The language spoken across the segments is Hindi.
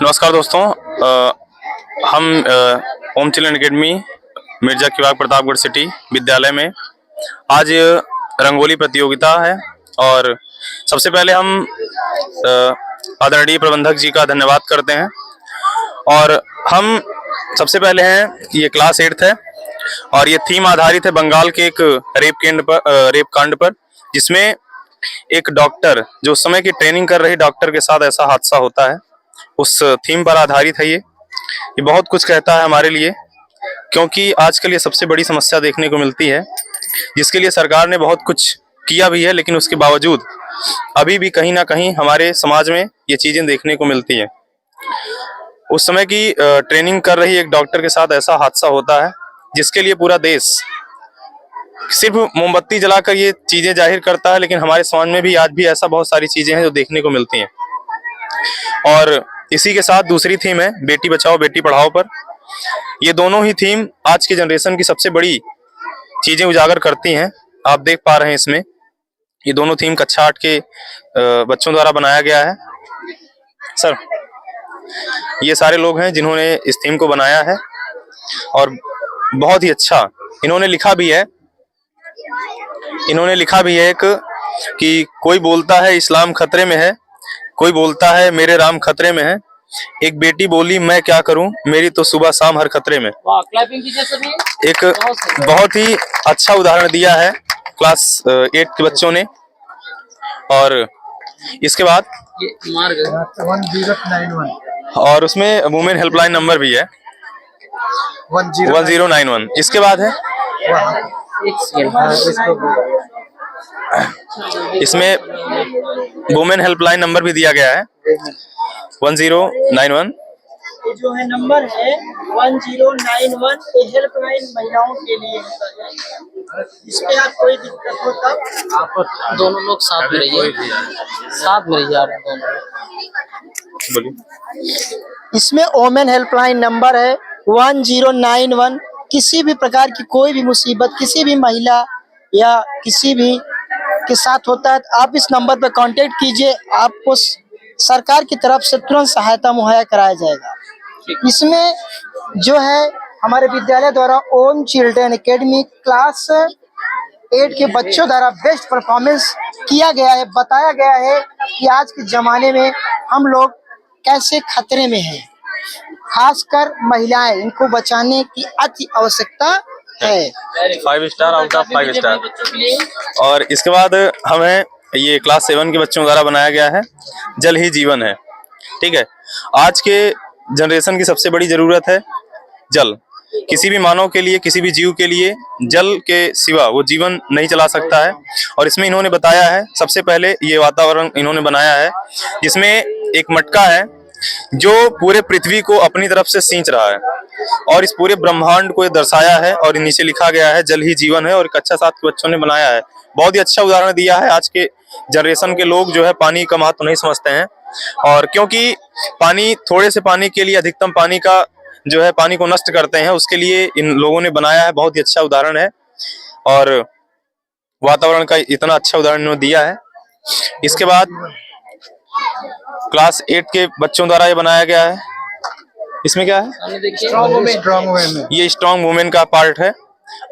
नमस्कार दोस्तों, हम ओम चिल्ड्रन अकेडमी मिर्जा किबाग प्रतापगढ़ सिटी विद्यालय में आज रंगोली प्रतियोगिता है। और सबसे पहले हम आदरणीय प्रबंधक जी का धन्यवाद करते हैं। और हम सबसे पहले हैं, ये क्लास 8th है और ये थीम आधारित है बंगाल के एक रेप कांड पर, जिसमें एक डॉक्टर जो उस समय की ट्रेनिंग कर रही डॉक्टर के साथ ऐसा हादसा होता है, उस थीम पर आधारित है। ये बहुत कुछ कहता है हमारे लिए, क्योंकि आजकल ये सबसे बड़ी समस्या देखने को मिलती है, जिसके लिए सरकार ने बहुत कुछ किया भी है, लेकिन उसके बावजूद अभी भी कहीं ना कहीं हमारे समाज में ये चीजें देखने को मिलती हैं। उस समय की ट्रेनिंग कर रही एक डॉक्टर के साथ ऐसा हादसा होता है, जिसके लिए पूरा देश सिर्फ मोमबत्ती जलाकर ये चीजें जाहिर करता है, लेकिन हमारे समाज में भी आज भी ऐसा बहुत सारी चीजें हैं जो देखने को मिलती हैं। और इसी के साथ दूसरी थीम है बेटी बचाओ बेटी पढ़ाओ पर। ये दोनों ही थीम आज की जनरेशन की सबसे बड़ी चीजें उजागर करती हैं। आप देख पा रहे हैं इसमें ये दोनों थीम कक्षा 8 के बच्चों द्वारा बनाया गया है। सर, ये सारे लोग हैं जिन्होंने इस थीम को बनाया है और बहुत ही अच्छा इन्होंने लिखा भी है। एक कि कोई बोलता है इस्लाम खतरे में है, कोई बोलता है मेरे राम खतरे में है, एक बेटी बोली मैं क्या करूं, मेरी तो सुबह शाम हर खतरे में। एक बहुत ही अच्छा उदाहरण दिया है क्लास 8 के बच्चों ने। और इसके बाद 1091 और उसमें वुमेन हेल्पलाइन नंबर भी है 1091। इसके बाद है इसमें वुमेन हेल्पलाइन नंबर भी दिया गया है 1091। ये जो है नंबर है 1091, ये हेल्पलाइन महिलाओं के लिए होता है। इस पे आप कोई दिक्कत हो तब आप दोनों लोग साथ में रहिए आप दोनों। इसमें वुमेन हेल्पलाइन नंबर है 1091। किसी भी प्रकार की कोई भी मुसीबत किसी भी महिला या किसी भी के साथ होता है, आप इस नंबर पर कांटेक्ट कीजिए, आपको सरकार की तरफ से तुरंत सहायता मुहैया कराया जाएगा। इसमें जो है हमारे विद्यालय द्वारा ओम चिल्ड्रन एकेडमी क्लास 8 के बच्चों द्वारा बेस्ट परफॉर्मेंस किया गया है। बताया गया है कि आज के जमाने में हम लोग कैसे खतरे में हैं, खासकर महिलाएं, इनको बचाने की अति आवश्यकता है। 5 स्टार आउट ऑफ 5 स्टार। और इसके बाद हमें ये क्लास 7 के बच्चों द्वारा बनाया गया है जल ही जीवन है। ठीक है, आज के जनरेशन की सबसे बड़ी जरूरत है जल। किसी भी मानव के लिए, किसी भी जीव के लिए जल के सिवा वो जीवन नहीं चला सकता है। और इसमें इन्होंने बताया है, सबसे पहले ये वातावरण इन्होंने बनाया है जिसमें एक मटका है जो पूरे पृथ्वी को अपनी तरफ से सींच रहा है और इस पूरे ब्रह्मांड को ये दर्शाया है। और नीचे लिखा गया है जल ही जीवन है, और कक्षा 7 के बच्चों ने बनाया है। बहुत ही अच्छा उदाहरण दिया है। आज के जनरेशन के लोग जो है पानी का महत्व नहीं समझते हैं, और क्योंकि पानी, थोड़े से पानी के लिए अधिकतम पानी का जो है पानी को नष्ट करते हैं, उसके लिए इन लोगों ने बनाया है। बहुत ही अच्छा उदाहरण है और वातावरण का इतना अच्छा उदाहरण इन्होंने दिया है। इसके बाद क्लास 8 के बच्चों द्वारा ये बनाया गया है। इसमें क्या है, ये स्ट्रॉन्ग वुमेन का पार्ट है।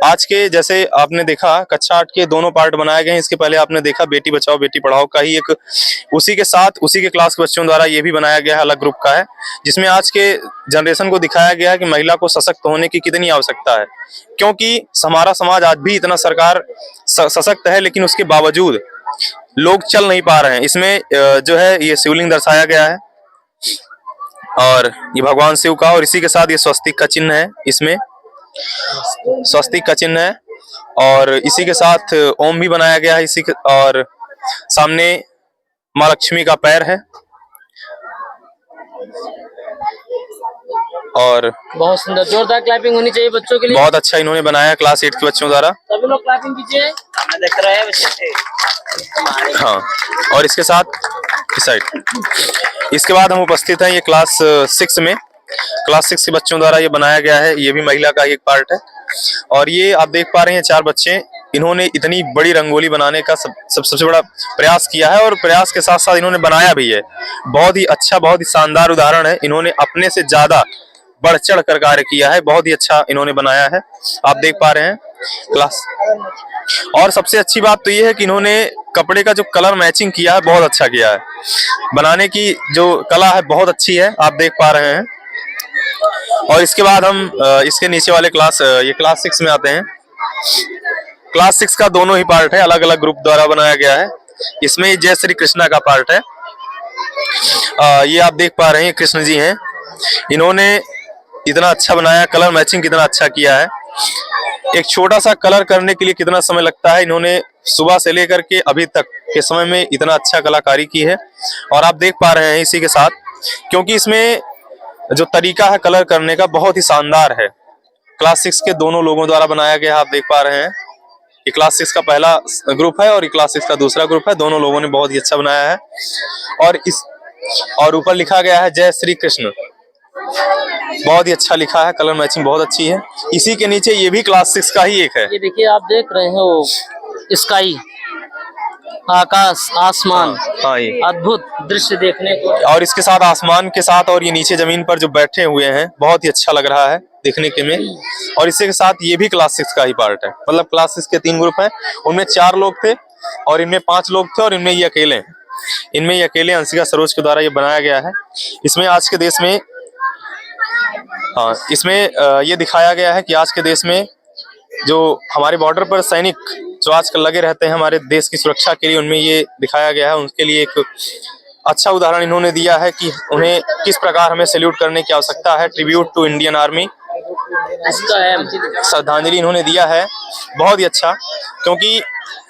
आज के जैसे आपने देखा कक्षा 8 के दोनों पार्ट बनाए गए हैं। इसके पहले आपने देखा बेटी बचाओ बेटी पढ़ाओ का ही एक, उसी के साथ उसी के क्लास के बच्चों द्वारा ये भी बनाया गया है, अलग ग्रुप का है, जिसमें आज के जनरेशन को दिखाया गया है कि महिला को सशक्त होने की कितनी आवश्यकता है। क्योंकि हमारा समाज आज भी इतना सरकार सशक्त है, लेकिन उसके बावजूद लोग चल नहीं पा रहे हैं। इसमें जो है ये शिवलिंग दर्शाया गया है और ये भगवान शिव का, और इसी के साथ ये स्वस्तिक का चिन्ह है। इसमें स्वस्तिक का चिन्ह है और इसी के साथ ओम भी बनाया गया है इसी के, और सामने माँ लक्ष्मी का पैर है। और बहुत सुंदर, जोरदार क्लैपिंग होनी चाहिए बच्चों के लिए। बहुत अच्छा इन्होंने बनाया क्लास 8 के बच्चों द्वारा। सभी लोग क्लैपिंग कीजिए, हमें देख रहे हैं बच्चे। हाँ, और इसके साथ इस साइड, इसके बाद हम उपस्थित हैं ये क्लास 6 में। क्लास 6 के बच्चों द्वारा ये बनाया गया है। ये भी महिला का एक पार्ट है और ये आप देख पा रहे हैं 4 बच्चे इन्होंने इतनी बड़ी रंगोली बनाने का सबसे बड़ा प्रयास किया है, और प्रयास के साथ साथ इन्होंने बनाया भी है। बहुत ही अच्छा, बहुत ही शानदार उदाहरण है। इन्होंने अपने से ज्यादा बढ़ चढ़ कर कार्य किया है, बहुत ही अच्छा इन्होंने बनाया है, आप देख पा रहे हैं क्लास। और सबसे अच्छी बात तो ये है कि इन्होंने कपड़े का जो कलर मैचिंग किया है बहुत अच्छा किया है। बनाने की जो कला है बहुत अच्छी है, आप देख पा रहे हैं। और इसके बाद हम इसके नीचे वाले क्लास, ये क्लास 6 में आते हैं। क्लास 6 का दोनों ही पार्ट है, अलग अलग ग्रुप द्वारा बनाया गया है। इसमें जय श्री कृष्णा का पार्ट है। ये आप देख पा रहे हैं कृष्ण जी हैं। इन्होंने इतना अच्छा बनाया, कलर मैचिंग कितना अच्छा किया है। एक छोटा सा कलर करने के लिए कितना समय लगता है, इन्होंने सुबह से लेकर के अभी तक के समय में इतना अच्छा कलाकारी की है। और आप देख पा रहे हैं इसी के साथ, क्योंकि इसमें जो तरीका है कलर करने का बहुत ही शानदार है। क्लास 6 के दोनों लोगों द्वारा बनाया गया, आप देख पा रहे हैं। ये क्लास 6 का पहला ग्रुप है और ये क्लास 6 का दूसरा ग्रुप है। दोनों लोगों ने बहुत ही अच्छा बनाया है। और ऊपर लिखा गया है जय श्री कृष्ण, बहुत ही अच्छा लिखा है, कलर मैचिंग बहुत अच्छी है। इसी के नीचे ये भी क्लास 6 का ही एक है। ये देखिए, आप देख रहे हो स्काई, आकाश, आसमान। हाँ ये अद्भुत दृश्य देखने को। और इसके साथ आसमान के साथ और ये नीचे जमीन पर जो बैठे हुए हैं बहुत ही अच्छा लग रहा है देखने के में। और इसके साथ ये भी क्लास 6 का ही पार्ट है। मतलब क्लास 6 के 3 ग्रुप हैं, उनमें 4 लोग थे और इनमें 5 लोग थे और इनमें ये अकेले हैं। इनमें ये अकेले अंशिका सरोज के द्वारा ये बनाया गया है। इसमें आज के देश में, हाँ इसमें ये दिखाया गया है कि आज के देश में जो हमारे बॉर्डर पर सैनिक जो आजकल लगे रहते हैं हमारे देश की सुरक्षा के लिए, उनमें ये दिखाया गया है। उनके लिए एक अच्छा उदाहरण इन्होंने दिया है कि उन्हें किस प्रकार हमें सैल्यूट करने की आवश्यकता है। ट्रिब्यूट टू इंडियन आर्मी, श्रद्धांजलि इन्होंने दिया है। बहुत ही अच्छा, क्योंकि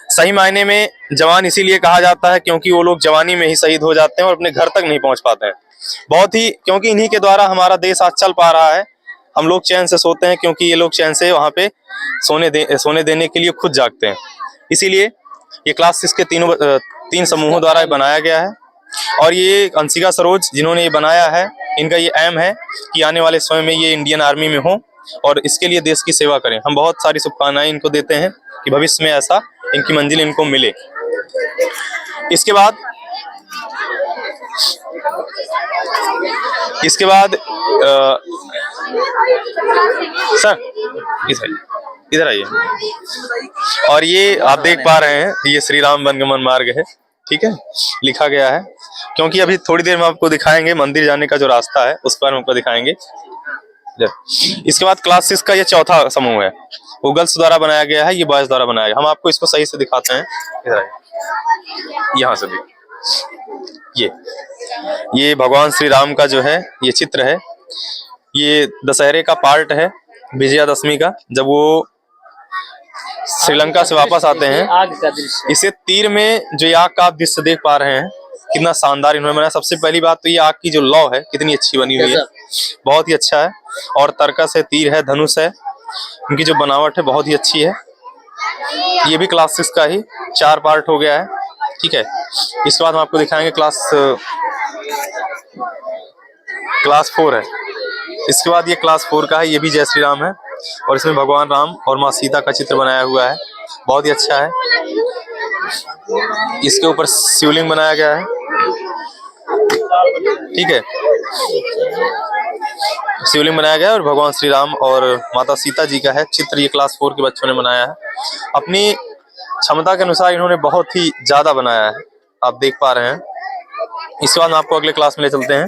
सही मायने में जवान इसीलिए कहा जाता है क्योंकि वो लोग जवानी में ही शहीद हो जाते हैं और अपने घर तक नहीं पहुंच पाते हैं। बहुत ही, क्योंकि इन्हीं के द्वारा हमारा देश आज चल पा रहा है। हम लोग चैन से सोते हैं क्योंकि ये लोग चैन से वहां पे सोने देने के लिए खुद जागते हैं। इसीलिए ये क्लास 6 के 3 समूहों द्वारा बनाया गया है। और ये अंशिका सरोज जिन्होंने ये बनाया है, इनका ये एम है कि आने वाले समय में ये इंडियन आर्मी में हो और इसके लिए देश की सेवा करें। हम बहुत सारी शुभकामनाएं इनको देते हैं कि भविष्य में ऐसा इनकी मंजिल इनको मिले। इसके बाद सर इधर आइए। और ये आप देख पा रहे हैं, ये श्री राम वनगमन मार्ग है, ठीक है, लिखा गया है। क्योंकि अभी थोड़ी देर में आपको दिखाएंगे मंदिर जाने का जो रास्ता है उस पर हम आपको दिखाएंगे। इसके बाद क्लास 6 का ये चौथा समूह है, वो गर्ल्स द्वारा बनाया गया है, ये बॉयज द्वारा बनाया गया। हम आपको इसको सही से दिखाते हैं, इधर आइए, यहाँ से भी। ये भगवान श्री राम का जो है ये चित्र है। ये दशहरे का पार्ट है, विजयादशमी का, जब वो श्रीलंका से वापस आते हैं। आग का दृश्य, इसे तीर में जो आग का आप दृश्य देख पा रहे हैं, कितना शानदार इन्होंने बनाया। सबसे पहली बात तो ये आग की जो लौ है कितनी अच्छी बनी हुई है, बहुत ही अच्छा है। और तर्कस है, तीर है, धनुष है, इनकी जो बनावट है बहुत ही अच्छी है। ये भी क्लास 6 का ही 4 पार्ट हो गया है, ठीक है। इसके बाद हम आपको दिखाएंगे क्लास 4 है। इसके बाद ये क्लास 4 का है, ये भी जय श्री राम है और इसमें भगवान राम और माँ सीता का चित्र बनाया हुआ है, बहुत ही अच्छा है। इसके ऊपर शिवलिंग बनाया गया है, ठीक है, शिवलिंग बनाया गया है और भगवान श्री राम और माता सीता जी का है चित्र। ये क्लास 4 के बच्चों ने बनाया है। अपनी क्षमता के अनुसार इन्होंने बहुत ही ज्यादा बनाया है, आप देख पा रहे हैं। इसके बाद आपको अगले क्लास में ले चलते हैं।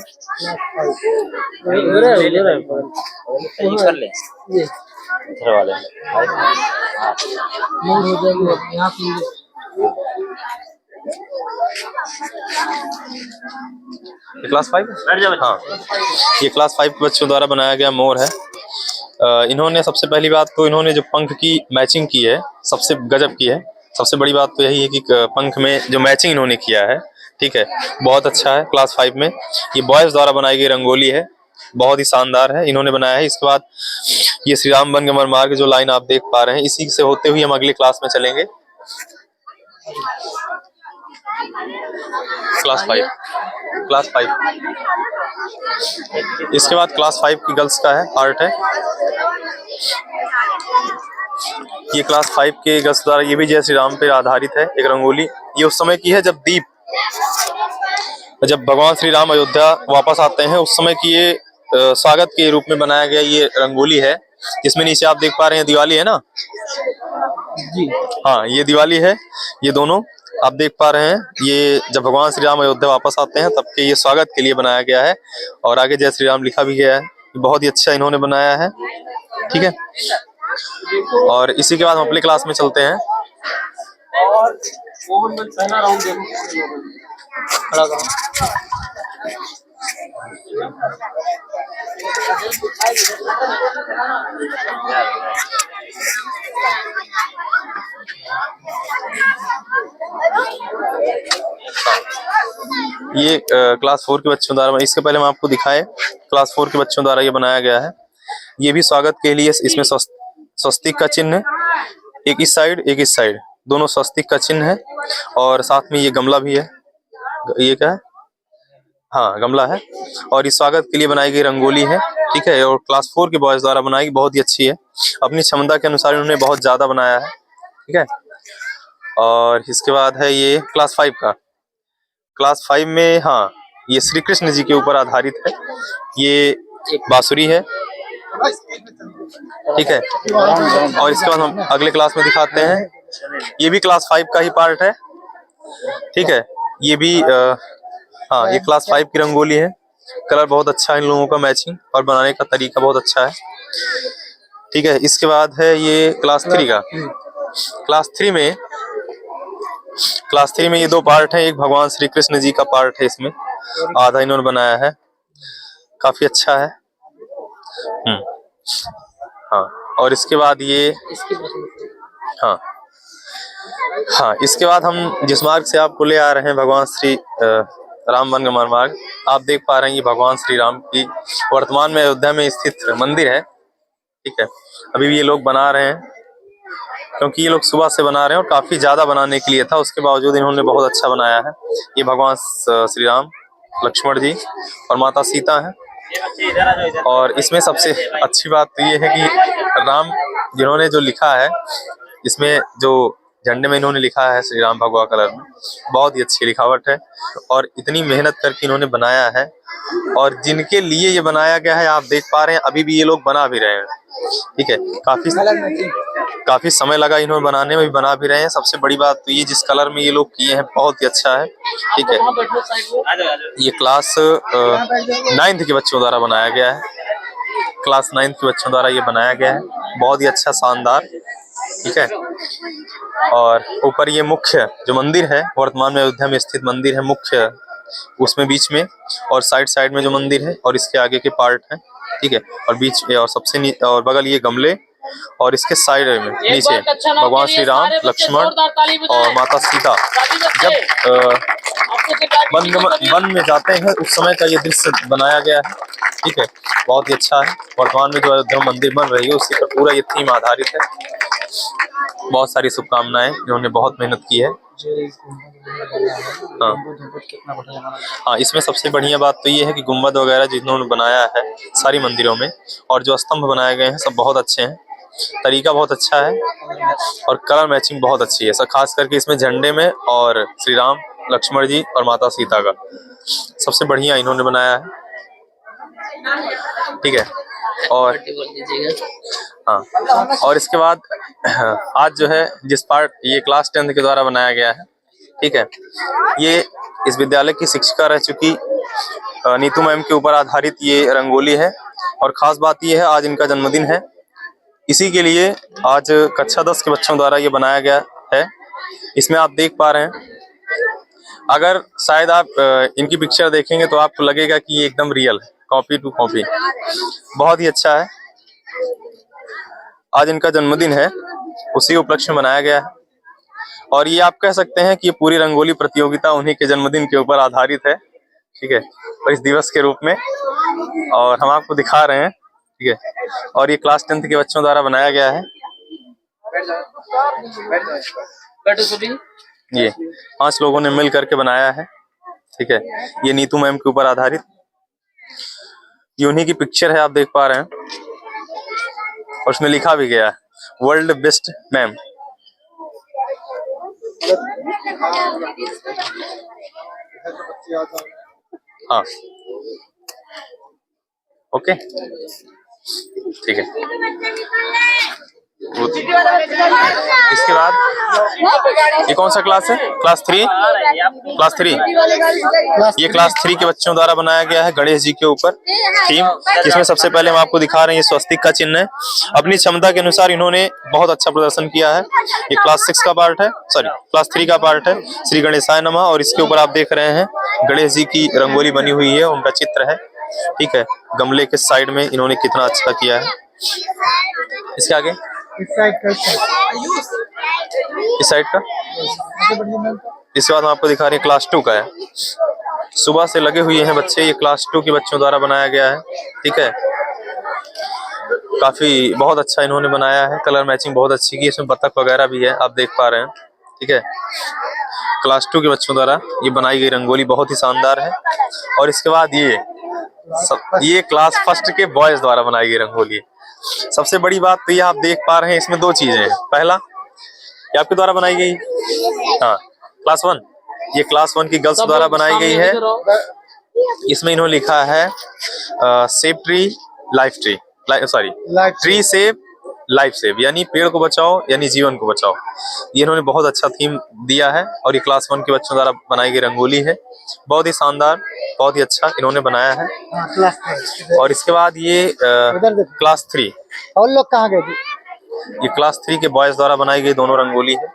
क्लास 5, हाँ ये क्लास 5 के बच्चों द्वारा बनाया गया मोर है। इन्होंने सबसे पहली बात तो इन्होंने जो पंख की मैचिंग की है सबसे गजब की है। सबसे बड़ी बात तो यही है कि पंख में जो मैचिंग इन्होंने किया है, ठीक है, बहुत अच्छा है। क्लास 5 में ये बॉयज द्वारा बनाई गई रंगोली है, बहुत ही शानदार है, इन्होंने बनाया है। इसके बाद ये श्री राम वनगमन मार्ग जो लाइन आप देख पा रहे हैं, इसी से होते हुए हम अगले क्लास में चलेंगे। क्लास 5 इसके बाद क्लास 5 की गर्ल्स का है आर्ट है। ये क्लास 5 के गस्त द्वारा ये भी जय श्री राम पे आधारित है एक रंगोली। ये उस समय की है जब भगवान श्री राम अयोध्या वापस आते हैं उस समय की ये स्वागत के रूप में बनाया गया ये रंगोली है। जिसमें नीचे आप देख पा रहे हैं दिवाली है ना जी। हाँ, ये दिवाली है। ये दोनों आप देख पा रहे हैं, ये जब भगवान श्री राम अयोध्या वापस आते हैं तब के ये स्वागत के लिए बनाया गया है। और आगे जय श्री राम लिखा भी गया है। बहुत ही अच्छा इन्होंने बनाया है। ठीक है, और इसी के बाद हम अगले क्लास में चलते हैं। खड़ा करो। ये क्लास 4 के बच्चों द्वारा, इसके पहले हम आपको दिखाए, क्लास 4 के बच्चों द्वारा ये बनाया गया है। ये भी स्वागत के लिए इसमें स्वस्तिक का चिन्ह है, एक इस साइड एक इस साइड, दोनों स्वस्तिक का चिन्ह है। और साथ में ये गमला भी है। ये क्या है? हाँ, गमला है। और इस स्वागत के लिए बनाई गई रंगोली है। ठीक है, और क्लास 4 के बॉयज द्वारा बनाई गई, बहुत ही अच्छी है। अपनी क्षमता के अनुसार इन्होंने बहुत ज्यादा बनाया है। ठीक है, और इसके बाद है ये क्लास 5 का। क्लास 5 में हाँ, ये श्री कृष्ण जी के ऊपर आधारित है। ये एक बांसुरी है। ठीक है, और इसके बाद हम अगले क्लास में दिखाते हैं। ये भी क्लास 5 का ही पार्ट है। ठीक है, ये भी हाँ, ये क्लास 5 की रंगोली है। कलर बहुत अच्छा है इन लोगों का, मैचिंग और बनाने का तरीका बहुत अच्छा है। ठीक है, इसके बाद है ये क्लास 3 का। क्लास 3 में ये दो पार्ट हैं। एक भगवान श्री कृष्ण जी का पार्ट है, इसमें आधा इन्होंने बनाया है, काफी अच्छा है। हाँ, और इसके बाद ये हाँ हाँ, इसके बाद हम जिस मार्ग से आपको ले आ रहे हैं, भगवान श्री राम वन गमन मार्ग, आप देख पा रहे हैं ये भगवान श्री राम की वर्तमान में अयोध्या में स्थित मंदिर है। ठीक है, अभी भी ये लोग बना रहे हैं, क्योंकि ये लोग सुबह से बना रहे हैं और काफी ज्यादा बनाने के लिए था, उसके बावजूद इन्होंने बहुत अच्छा बनाया है। ये भगवान श्री राम, लक्ष्मण जी और माता सीता है। और इसमें सबसे अच्छी बात तो ये है कि राम जिन्होंने जो लिखा है, इसमें जो झंडे में इन्होंने लिखा है श्री राम भगवा कलर में, बहुत ही अच्छी लिखावट है और इतनी मेहनत करके इन्होंने बनाया है। और जिनके लिए ये बनाया गया है, आप देख पा रहे हैं अभी भी ये लोग बना भी रहे हैं। ठीक है, काफी समय लगा इन्होंने बनाने में, भी बना भी रहे हैं। सबसे बड़ी बात तो ये जिस कलर में ये लोग किए हैं, बहुत ही अच्छा है। ठीक है, ये क्लास 9th के बच्चों द्वारा बनाया गया है। क्लास 9th के बच्चों द्वारा ये बनाया गया है, बहुत ही अच्छा, शानदार। ठीक है, और ऊपर ये मुख्य जो मंदिर है, वर्तमान में अयोध्या में स्थित मंदिर है मुख्य, उसमें बीच में और साइड में जो मंदिर है और इसके आगे के पार्ट है। ठीक है, और बीच में और सबसे और बगल ये गमले, और इसके साइड में नीचे भगवान श्री राम, लक्ष्मण और माता सीता जब वन में जाते हैं उस समय का ये दृश्य बनाया गया है। ठीक है, बहुत ही अच्छा है। वर्तमान में जो अयोध्या मंदिर बन रही है उसी पर पूरा ये थीम आधारित है। बहुत सारी शुभकामनाएं, इन्होंने बहुत मेहनत की है। हाँ, इसमें सबसे बढ़िया बात तो ये है कि गुम्बद वगैरह जिन्होंने बनाया है सारी मंदिरों में, और जो स्तंभ बनाए गए हैं सब बहुत अच्छे हैं, तरीका बहुत अच्छा है और कलर मैचिंग बहुत अच्छी है। खास करके इसमें झंडे में और श्री राम, लक्ष्मण जी और माता सीता का सबसे बढ़िया इन्होंने बनाया है। ठीक है, और हाँ, और इसके बाद आज जो है जिस पार्ट ये क्लास 10th के द्वारा बनाया गया है। ठीक है, ये इस विद्यालय की शिक्षिका रह चुकी नीतू मैम के ऊपर आधारित ये रंगोली है। और खास बात ये है, आज इनका जन्मदिन है, इसी के लिए आज कक्षा 10 के बच्चों द्वारा ये बनाया गया है। इसमें आप देख पा रहे हैं, अगर शायद आप इनकी पिक्चर देखेंगे तो आपको लगेगा कि ये एकदम रियल है, कॉपी टू कॉपी, बहुत ही अच्छा है। आज इनका जन्मदिन है, उसी उपलक्ष्य में बनाया गया है। और ये आप कह सकते हैं कि ये पूरी रंगोली प्रतियोगिता उन्हीं के जन्मदिन के ऊपर आधारित है। ठीक है, और इस दिवस के रूप में, और हम आपको दिखा रहे हैं। ठीक है, और ये क्लास 10th के बच्चों द्वारा बनाया गया है। ये 5 लोगों ने मिल करके बनाया है। ठीक है, ये नीतू मैम के ऊपर आधारित, ये उन्हीं की पिक्चर है, आप देख पा रहे हैं, और उसमें लिखा भी गया है। World best ma'am. हाँ ओके ठीक है। इसके बाद ये कौन सा क्लास है? क्लास 3। क्लास 3 ये क्लास 3 के बच्चों द्वारा बनाया गया है गणेश जी के ऊपर थीम। इसमें सबसे पहले हम आपको दिखा रहे हैं ये स्वस्तिक का चिन्ह है। अपनी क्षमता के अनुसार इन्होंने बहुत अच्छा प्रदर्शन किया है। ये क्लास 6 का पार्ट है, सॉरी क्लास 3 का पार्ट है। श्री गणेशाय नमः। और इसके ऊपर आप देख रहे हैं गणेश जी की रंगोली बनी हुई है, उनका चित्र है। ठीक है, गमले के साइड में इन्होंने कितना अच्छा किया है। इसके आगे इस साइड का। इसके बाद हम आपको दिखा रहे हैं क्लास 2 का है। सुबह से लगे हुए हैं बच्चे, ये क्लास 2 के बच्चों द्वारा बनाया गया है। ठीक है, काफी बहुत अच्छा इन्होंने बनाया है। कलर मैचिंग बहुत अच्छी की, इसमें बतख वगैरह भी है, आप देख पा रहे हैं। ठीक है, क्लास 2 के बच्चों द्वारा ये बनाई गई रंगोली बहुत ही शानदार है। और इसके बाद ये क्लास 1 के बॉयज द्वारा बनाई गई रंगोली है। सबसे बड़ी बात तो ये आप देख पा रहे हैं, इसमें 2 चीजें हैं। पहला, ये आपके द्वारा बनाई गई, हाँ क्लास 1, ये क्लास 1 की गर्ल्स द्वारा बनाई गई है। इसमें इन्होंने लिखा है save tree life tree, sorry tree save life save, यानी पेड़ को बचाओ यानी जीवन को बचाओ। ये इन्होंने बहुत अच्छा थीम दिया है और ये क्लास 1 के बच्चों द्वारा बनाई गई रंगोली है। बहुत ही शानदार, बहुत ही अच्छा इन्होंने बनाया है। और इसके बाद ये क्लास 3, और लोग कहाँ गए थे? ये क्लास 3 के बॉयज द्वारा बनाई गई दोनों रंगोली है।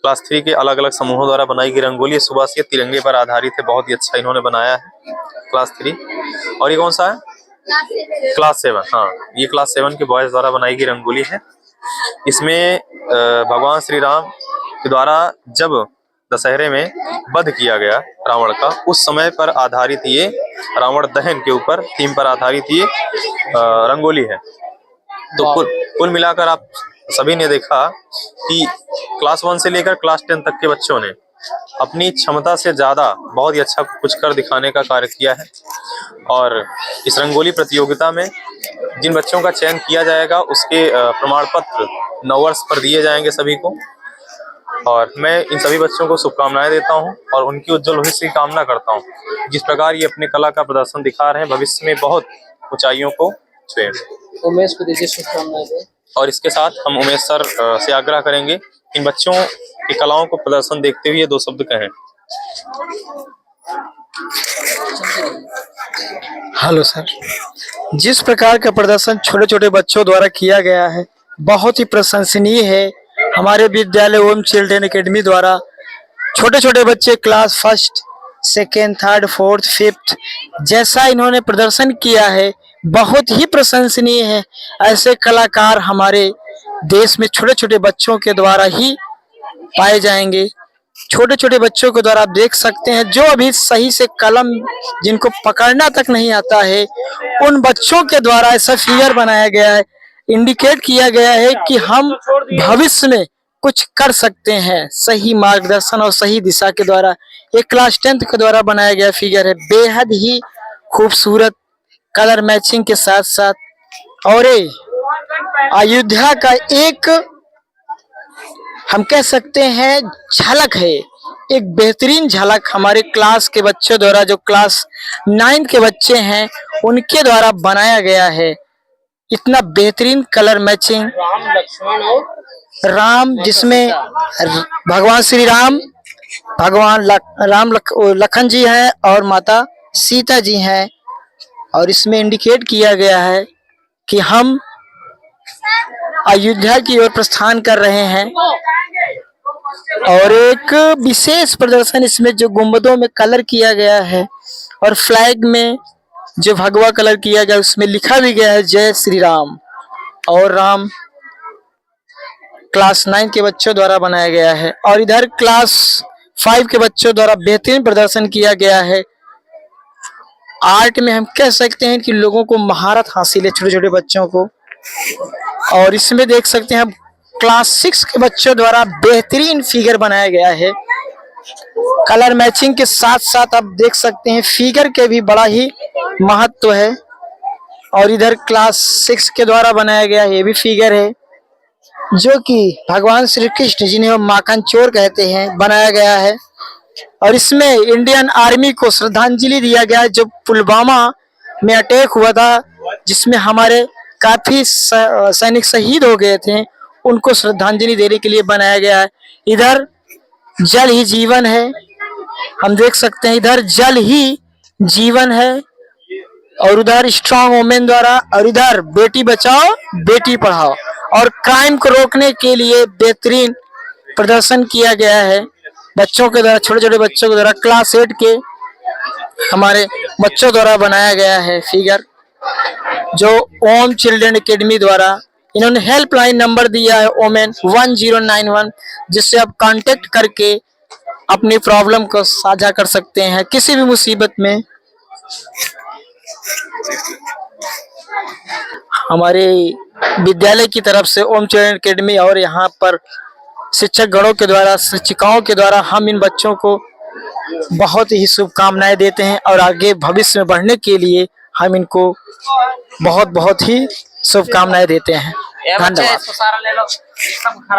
क्लास 3 के अलग अलग समूहों द्वारा बनाई गई रंगोली है। सुबह से तिरंगे पर आधारित है, बहुत ही अच्छा इन्होंने बनाया है क्लास 3। और ये कौन सा है? क्लास 7। हाँ, ये क्लास 7 के बॉयज द्वारा बनाई गई रंगोली है। इसमें भगवान श्री राम के द्वारा जब दशहरे में वध किया गया रावण का, उस समय पर आधारित ये रावण दहन के ऊपर थीम पर आधारित ये रंगोली है। तो कुल मिलाकर आप सभी ने देखा कि क्लास 1 से लेकर क्लास 10 तक के बच्चों ने अपनी क्षमता से ज्यादा बहुत ही अच्छा कुछ कर दिखाने का कार्य किया है। और इस रंगोली प्रतियोगिता में जिन बच्चों का चयन किया जाएगा उसके प्रमाण पत्र 9 वर्ष पर दिए जाएंगे सभी को। और मैं इन सभी बच्चों को शुभकामनाएं देता हूं और उनकी उज्जवल भविष्य की कामना करता हूं। जिस प्रकार ये अपने कला का प्रदर्शन दिखा रहे हैं, भविष्य में बहुत ऊंचाइयों को छुए। उमेश को दीजिए शुभकामनाएं। और इसके साथ हम उमेश सर से आग्रह करेंगे इन बच्चों की कलाओं को प्रदर्शन देखते हुए 2 शब्द कहें। हेलो सर, जिस प्रकार का प्रदर्शन छोटे छोटे बच्चों द्वारा किया गया है बहुत ही प्रशंसनीय है। हमारे विद्यालय ओम चिल्ड्रन एकेडमी द्वारा छोटे छोटे बच्चे क्लास 1, 2, 3, 4, 5 जैसा इन्होंने प्रदर्शन किया है बहुत ही प्रशंसनीय है। ऐसे कलाकार हमारे देश में छोटे छोटे बच्चों के द्वारा ही पाए जाएंगे। छोटे छोटे बच्चों के द्वारा आप देख सकते हैं जो अभी सही से कलम जिनको पकड़ना तक नहीं आता है, उन बच्चों के द्वारा ऐसा फिगर बनाया गया है, इंडिकेट किया गया है कि हम भविष्य में कुछ कर सकते हैं। सही मार्गदर्शन और सही दिशा के द्वारा एक क्लास 10 के द्वारा बनाया गया फिगर है, बेहद ही खूबसूरत कलर मैचिंग के साथ साथ। और अयोध्या का एक हम कह सकते हैं झलक है, एक बेहतरीन झलक हमारे क्लास के बच्चों द्वारा, जो क्लास 9 के बच्चे हैं उनके द्वारा बनाया गया है। इतना बेहतरीन कलर मैचिंग, राम लक्ष्मण और राम जिसमें भगवान श्री राम, भगवान लखन जी हैं और माता सीता जी हैं। और इसमें इंडिकेट किया गया है कि हम अयोध्या की ओर प्रस्थान कर रहे हैं। और एक विशेष प्रदर्शन इसमें जो गुंबदों में कलर किया गया है और फ्लैग में जो भगवा कलर किया गया उसमें लिखा भी गया है जय श्री राम। और राम क्लास 9 के बच्चों द्वारा बनाया गया है। और इधर क्लास 5 के बच्चों द्वारा बेहतरीन प्रदर्शन किया गया है। आर्ट में हम कह सकते हैं कि लोगों को महारत हासिल है, छोटे छोटे बच्चों को। और इसमें देख सकते हैं क्लास 6 के बच्चों द्वारा बेहतरीन फिगर बनाया गया है। कलर मैचिंग के साथ साथ आप देख सकते हैं फिगर के भी बड़ा ही महत्व है। और इधर क्लास 6 के द्वारा बनाया गया ये भी फिगर है। जो कि भगवान श्री कृष्ण जिन्हें हम माखन चोर कहते हैं बनाया गया है। और इसमें इंडियन आर्मी को श्रद्धांजलि दिया गया है जो पुलवामा में अटैक हुआ था, जिसमें हमारे काफी सैनिक शहीद हो गए थे, उनको श्रद्धांजलि देने के लिए बनाया गया है। इधर जल ही जीवन है, हम देख सकते हैं इधर जल ही जीवन है, और उधर स्ट्रांग वुमेन द्वारा, और इधर बेटी बचाओ बेटी पढ़ाओ, और क्राइम को रोकने के लिए बेहतरीन प्रदर्शन किया गया है बच्चों के द्वारा, छोटे छोटे बच्चों के द्वारा, क्लास 8 के हमारे बच्चों द्वारा बनाया गया है फिगर, जो ओम चिल्ड्रन एकेडमी द्वारा। इन्होंने हेल्पलाइन नंबर दिया है ओमेन 1091, जिससे आप कांटेक्ट करके अपनी प्रॉब्लम को साझा कर सकते हैं किसी भी मुसीबत में। हमारे विद्यालय की तरफ से ओम चिल्ड्रन एकेडमी और यहाँ पर शिक्षक गणों के द्वारा, शिक्षिकाओं के द्वारा हम इन बच्चों को बहुत ही शुभकामनाएं देते हैं, और आगे भविष्य में बढ़ने के लिए हम इनको बहुत बहुत ही शुभकामनाएं देते हैं। धन्यवाद।